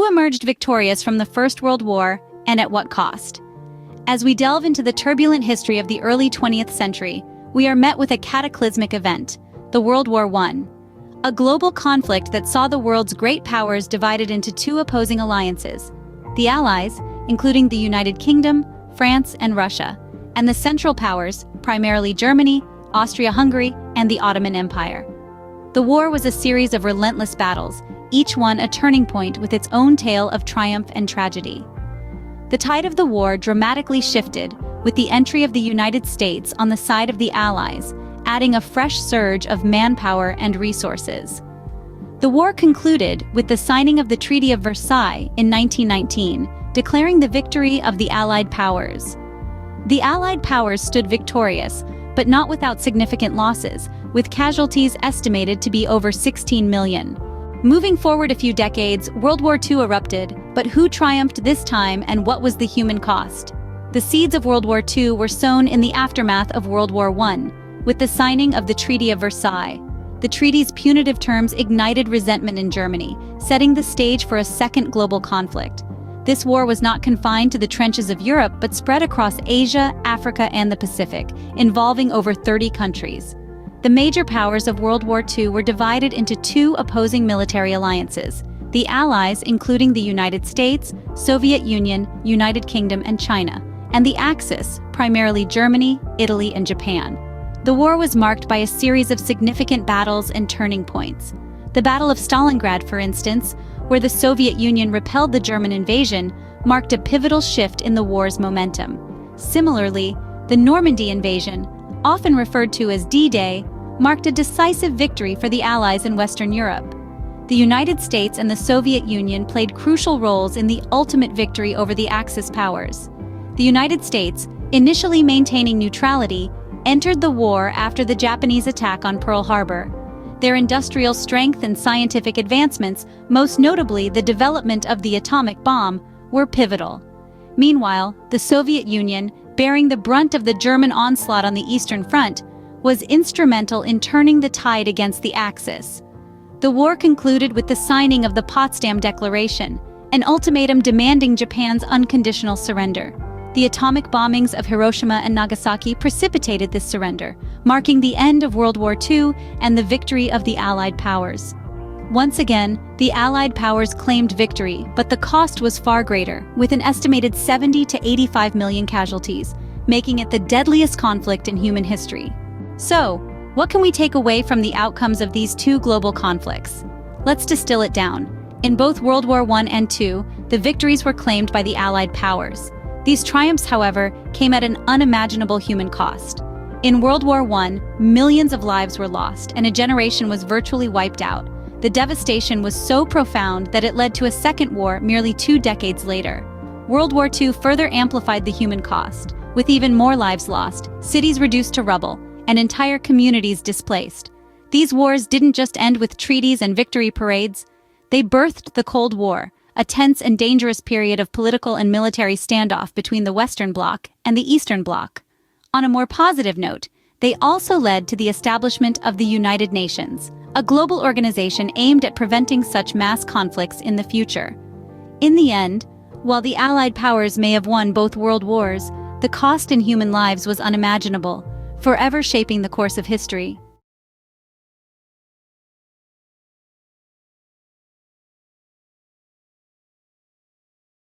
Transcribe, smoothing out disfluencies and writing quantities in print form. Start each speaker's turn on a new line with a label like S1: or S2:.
S1: emerged victorious from the First World War, and at what cost? As we delve into the turbulent history of the early 20th century, we are met with a cataclysmic event, the World War I. A global conflict that saw the world's great powers divided into two opposing alliances: the Allies, including the United Kingdom, France, and Russia, and the Central Powers, primarily Germany, Austria-Hungary, and the Ottoman Empire. The war was a series of relentless battles, each one a turning point with its own tale of triumph and tragedy. The tide of the war dramatically shifted, with the entry of the United States on the side of the Allies, adding a fresh surge of manpower and resources. The war concluded with the signing of the Treaty of Versailles in 1919, declaring the victory of the Allied powers. The Allied powers stood victorious, but not without significant losses, with casualties estimated to be over 16 million. Moving forward a few decades, World War II erupted, but who triumphed this time and what was the human cost? The seeds of World War II were sown in the aftermath of World War I, with the signing of the Treaty of Versailles. The treaty's punitive terms ignited resentment in Germany, setting the stage for a second global conflict. This war was not confined to the trenches of Europe but spread across Asia, Africa, and the Pacific, involving over 30 countries. The major powers of World War II were divided into two opposing military alliances: the Allies, including the United States, Soviet Union, United Kingdom, and China, and the Axis, primarily Germany, Italy, and Japan. The war was marked by a series of significant battles and turning points. The Battle of Stalingrad, for instance, where the Soviet Union repelled the German invasion, marked a pivotal shift in the war's momentum. Similarly, the Normandy invasion, often referred to as D-Day, marked a decisive victory for the Allies in Western Europe. The United States and the Soviet Union played crucial roles in the ultimate victory over the Axis powers. The United States, initially maintaining neutrality, entered the war after the Japanese attack on Pearl Harbor. Their industrial strength and scientific advancements, most notably the development of the atomic bomb, were pivotal. Meanwhile, the Soviet Union, bearing the brunt of the German onslaught on the Eastern Front, was instrumental in turning the tide against the Axis. The war concluded with the signing of the Potsdam Declaration, an ultimatum demanding Japan's unconditional surrender. The atomic bombings of Hiroshima and Nagasaki precipitated this surrender, marking the end of World War II and the victory of the Allied powers. Once again, the Allied powers claimed victory, but the cost was far greater, with an estimated 70 to 85 million casualties, making it the deadliest conflict in human history. So, what can we take away from the outcomes of these two global conflicts? Let's distill it down. In both World War I and II, the victories were claimed by the Allied powers. These triumphs, however, came at an unimaginable human cost. In World War I, millions of lives were lost, and a generation was virtually wiped out. The devastation was so profound that it led to a second war merely 2 decades later. World War II further amplified the human cost, with even more lives lost, cities reduced to rubble, and entire communities displaced. These wars didn't just end with treaties and victory parades. They birthed the Cold War, a tense and dangerous period of political and military standoff between the Western Bloc and the Eastern Bloc. On a more positive note, they also led to the establishment of the United Nations, a global organization aimed at preventing such mass conflicts in the future. In the end, while the Allied powers may have won both world wars, the cost in human lives was unimaginable, forever shaping the course of history.